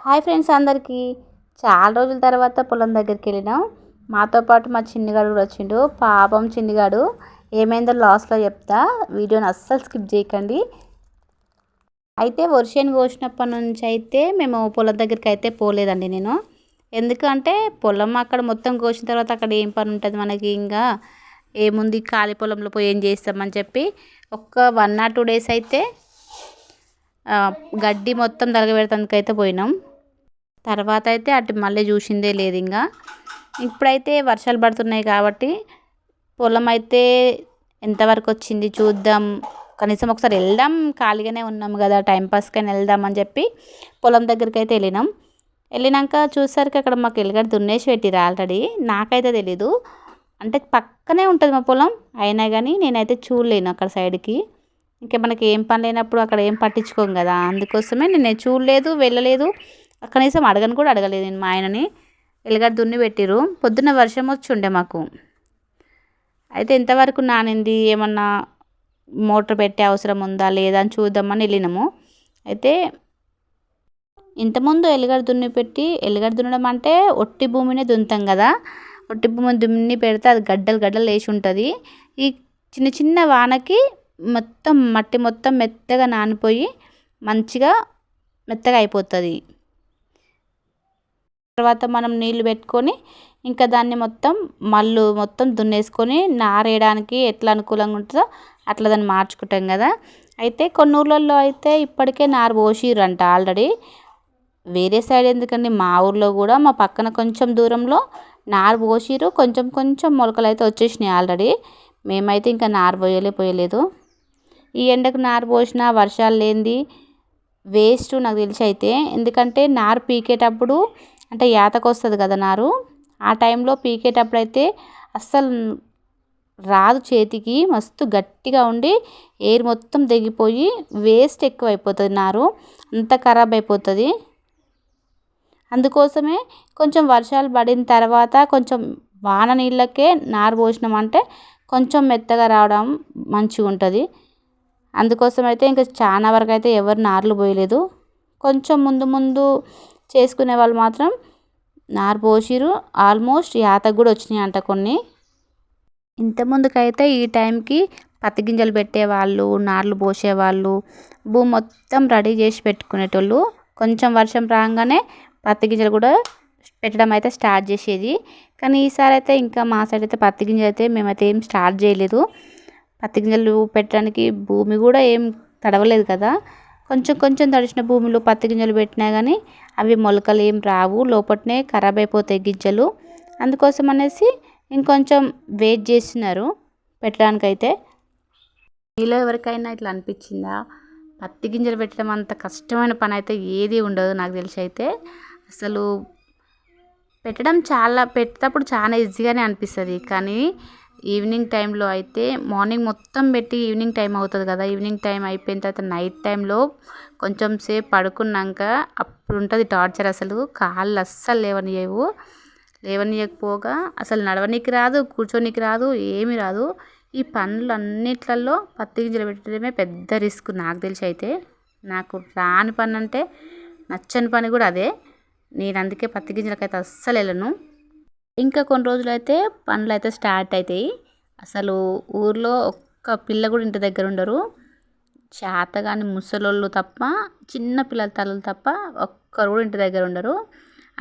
Hi friends అందరికీ. చాలా రోజుల తర్వాత పొలం దగ్గరికి వెళ్ళినాం. మాతో పాటు మా చిన్నిగాడు కూడా వచ్చిండు. పాపం చిన్నిగాడు ఏమైందో లాస్ట్లో చెప్తా, వీడియోని అస్సలు స్కిప్ చేయకండి. అయితే వర్షాన్ని కోసినప్పటి నుంచి అయితే మేము పొలం దగ్గరికి అయితే పోలేదండి నేను. ఎందుకంటే పొలం అక్కడ మొత్తం కోసిన తర్వాత అక్కడ ఏం పని ఉంటుంది మనకి, ఇంకా ఏముంది ఖాళీ పొలంలో పోయి ఏం చేస్తామని చెప్పి ఒక్క 1 or 2 days అయితే గడ్డి మొత్తం తరగబెడతానికైతే పోయినాం. తర్వాత అయితే అటు మళ్ళీ చూసిందే లేదు. ఇంకా ఇప్పుడైతే వర్షాలు పడుతున్నాయి కాబట్టి పొలం అయితే ఎంతవరకు వచ్చింది చూద్దాం, కనీసం ఒకసారి వెళ్దాం, ఖాళీగానే ఉన్నాము కదా టైంపాస్కైనా వెళ్దాం అని చెప్పి పొలం దగ్గరికి అయితే వెళ్ళినాక చూసరికి అక్కడ మాకు ఎలుగడ్డ దున్నేసి పెట్టిరు ఆల్రెడీ. నాకైతే తెలీదు, అంటే పక్కనే ఉంటుంది మా పొలం, అయినా కానీ నేనైతే చూడలేను అక్కడ సైడ్కి. ఇంకా మనకి ఏం పని లేనప్పుడు అక్కడ ఏం పట్టించుకోం కదా, అందుకోసమే నేను చూడలేదు, వెళ్ళలేదు, కనీసం అడగను కూడా అడగలేదు నేను మా ఆయనని. ఎలుగడ్డ దున్ని పెట్టిరు. పొద్దున్న వర్షం వచ్చి ఉండే మాకు. అయితే ఎంతవరకు నానింది, ఏమన్నా మోటార్ పెట్టే అవసరం ఉందా లేదా అని చూద్దామని వెళ్ళినాము. అయితే ఇంతకుముందు ఎలుగడ్డ దున్ని పెట్టి, ఎలుగడ్డ దున్నడం అంటే ఒట్టి భూమినే దున్నుతాం కదా, ఒట్టి భూమిని దున్ని పెడితే అది గడ్డలు గడ్డలు వేసి ఉంటుంది. ఈ చిన్న చిన్న వానకి మొత్తం మట్టి మొత్తం మెత్తగా నానిపోయి మంచిగా మెత్తగా అయిపోతుంది. తర్వాత మనం నీళ్లు పెట్టుకొని ఇంకా దాన్ని మొత్తం దున్నేసుకొని నారేయడానికి ఎట్లా అనుకూలంగా ఉంటుందో అట్లా దాన్ని మార్చుకుంటాం కదా. అయితే కొన్ని ఊర్లలో అయితే ఇప్పటికే నారు పోసిర్రంట ఆల్రెడీ. వేరే సైడ్ ఎందుకండి, మా ఊర్లో కూడా మా పక్కన కొంచెం దూరంలో నారు పోసిరు. కొంచెం కొంచెం మొలకలు అయితే వచ్చేసినాయి ఆల్రెడీ. మేమైతే ఇంకా నారు పోయలేదు. ఈ ఎండకు నారు పోసినా వర్షాలు లేనిది వేస్ట్ నాకు తెలిసి అయితే. ఎందుకంటే నారు పీకేటప్పుడు అంటే యాతకు వస్తుంది కదా నారు, ఆ టైంలో పీకేటప్పుడు అయితే అస్సలు రాదు చేతికి, మస్తు గట్టిగా ఉండి ఎయిర్ మొత్తం తెగిపోయి వేస్ట్ ఎక్కువ అయిపోతుంది, నారు అంతా ఖరాబ్ అయిపోతుంది. అందుకోసమే కొంచెం వర్షాలు పడిన తర్వాత కొంచెం వాన నీళ్ళకే నారు పోసినామంటే కొంచెం మెత్తగా రావడం మంచిగా ఉంటుంది. అందుకోసం అయితే ఇంకా చాలా వరకు అయితే ఎవరు నార్లు పోయలేదు. కొంచెం ముందు చేసుకునే వాళ్ళు మాత్రం నారు పోసిరు. ఆల్మోస్ట్ యాతకు కూడా వచ్చినాయి అంట కొన్ని. ఇంతకుముందుకైతే ఈ టైంకి పత్తి గింజలు పెట్టేవాళ్ళు, నార్లు పోసేవాళ్ళు, భూమి మొత్తం రెడీ చేసి పెట్టుకునేటోళ్ళు. కొంచెం వర్షం రాగానే పత్తి గింజలు కూడా పెట్టడం అయితే స్టార్ట్ చేసేది. కానీ ఈసారి అయితే ఇంకా మా సైడ్ అయితే పత్తి గింజలు అయితే మేమైతే ఏం స్టార్ట్ చేయలేదు. పత్తి గింజలు పెట్టడానికి భూమి కూడా ఏం తడవలేదు కదా. కొంచెం కొంచెం తడిసిన భూమిలో పత్తి గింజలు పెట్టినా కానీ అవి మొలకలు ఏం రావు, లోపలనే ఖరాబ్ అయిపోతాయి గింజలు. అందుకోసం అనేసి ఇంకొంచెం వెయిట్ చేస్తున్నారు పెట్టడానికైతే. మీలో ఎవరికైనా ఇట్లా అనిపించిందా, పత్తి గింజలు పెట్టడం అంత కష్టమైన పని అయితే ఏది ఉండదు నాకు తెలిసి అయితే. అసలు పెట్టేటప్పుడు చాలా ఈజీగానే అనిపిస్తుంది. కానీ ఈవినింగ్ టైంలో అయితే, మార్నింగ్ మొత్తం పెట్టి ఈవినింగ్ టైం అవుతుంది కదా, ఈవినింగ్ టైం అయిపోయిన తర్వాత నైట్ టైంలో కొంచెం సేపు పడుకున్నాక అప్పుడు ఉంటుంది టార్చర్. అసలు కాళ్ళు అస్సలు లేవనీయకపోగా అసలు నడవనీకి రాదు, కూర్చోనికి రాదు, ఏమీ రాదు. ఈ పనులు అన్నిట్లలో పత్తి గింజలు పెట్టడమే పెద్ద రిస్క్ నాకు తెలిసి అయితే. నాకు రాని పని అంటే నచ్చని పని కూడా అదే. నేను అందుకే పత్తి గింజలకైతే అస్సలు వెళ్ళను. ఇంకా కొన్ని రోజులు అయితే పనులు అయితే స్టార్ట్ అవుతాయి. అసలు ఊర్లో ఒక్క పిల్ల కూడా ఇంటి దగ్గర ఉండరు. చేతగాని ముసలోళ్ళు తప్ప, చిన్న పిల్లల తల్లులు తప్ప ఒక్కరు కూడా ఇంటి దగ్గర ఉండరు.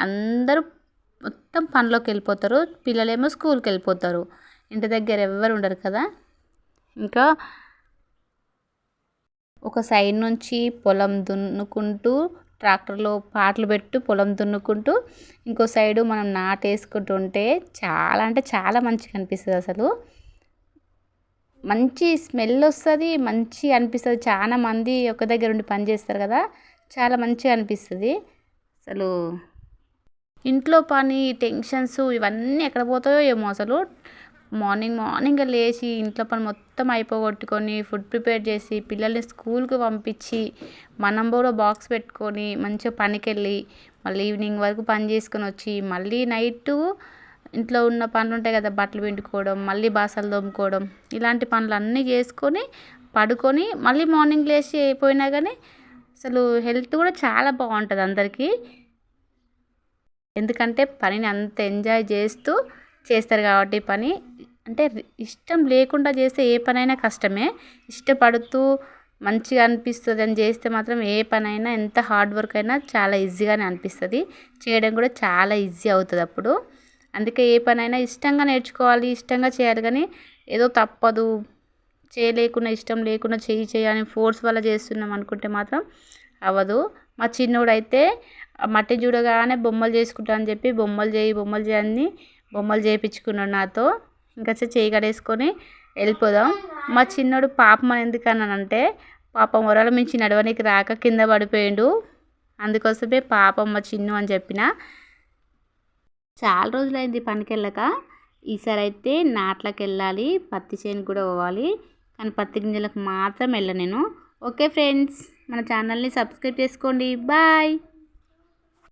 అందరూ మొత్తం పనిలోకి వెళ్ళిపోతారు. పిల్లలేమో స్కూల్కి వెళ్ళిపోతారు. ఇంటి దగ్గర ఎవ్వరు ఉండరు కదా. ఇంకా ఒక సైడ్ నుంచి పొలం దున్నుకుంటూ, ట్రాక్టర్లో పాటలు పెట్టు పొలం దున్నుకుంటూ, ఇంకో సైడు మనం నాటేసుకుంటూ ఉంటే చాలా అంటే చాలా మంచిగా అనిపిస్తుంది. అసలు మంచి స్మెల్ వస్తుంది, మంచిగా అనిపిస్తుంది. చాలా మంది ఒక దగ్గర ఉండి పని చేస్తారు కదా, చాలా మంచిగా అనిపిస్తుంది. అసలు ఇంట్లో పని టెన్షన్స్ ఇవన్నీ ఎక్కడ పోతాయో ఏమో. అసలు మార్నింగ్ లేచి ఇంట్లో పని మొత్తం అయిపోగొట్టుకొని, ఫుడ్ ప్రిపేర్ చేసి, పిల్లల్ని స్కూల్కి పంపించి, మనం కూడా బాక్స్ పెట్టుకొని మంచిగా పనికి వెళ్ళి మళ్ళీ ఈవినింగ్ వరకు పని చేసుకొని వచ్చి, మళ్ళీ నైట్ ఇంట్లో ఉన్న పనులు ఉంటాయి కదా, బట్టలు పిండుకోవడం, మళ్ళీ బాసలు తోముకోవడం, ఇలాంటి పనులు అన్నీ చేసుకొని పడుకొని మళ్ళీ మార్నింగ్ లేచి పోయినా కానీ అసలు హెల్త్ కూడా చాలా బాగుంటుంది అందరికీ. ఎందుకంటే పనిని అంత ఎంజాయ్ చేస్తూ చేస్తారు కాబట్టి పని అంటే ఇష్టం లేకుండా చేస్తే ఏ పనైనా కష్టమే, ఇష్టపడుతూ మంచిగా అనిపిస్తుంది అని చేస్తే మాత్రం ఏ పనైనా ఎంత హార్డ్ వర్క్ అయినా చాలా ఈజీగానే అనిపిస్తుంది, చేయడం కూడా చాలా ఈజీ అవుతుంది అప్పుడు. అందుకే ఏ పనైనా ఇష్టంగా నేర్చుకోవాలి, ఇష్టంగా చేయాలి. కానీ ఏదో తప్పదు చేయలేకున్నా ఇష్టం లేకుండా చేయాలని ఫోర్స్ వల్ల చేస్తున్నాం అనుకుంటే మాత్రం అవ్వదు. మా చిన్నోడైతే మట్టి చూడగానే బొమ్మలు చేసుకుంటా అని చెప్పి బొమ్మలు చేయని బొమ్మలు చేయించుకున్నాడు నాతో. ఇంకా చేయి కడేసుకొని వెళ్ళిపోదాం. మా చిన్నోడు పాపం అని ఎందుకన్నానంటే పాపం ఒరల మించి నడవనికి రాక కింద పడిపోయిండు, అందుకోసమే పాపం మా చిన్ను అని చెప్పిన. చాలా రోజులైంది పనికి వెళ్ళక. ఈసారి అయితే నాట్లకు వెళ్ళాలి, పత్తి చేను కూడా పోవాలి, కానీ పత్తి గింజలకు మాత్రం వెళ్ళను నేను. ఓకే ఫ్రెండ్స్, మన ఛానల్ని సబ్స్క్రైబ్ చేసుకోండి. బాయ్.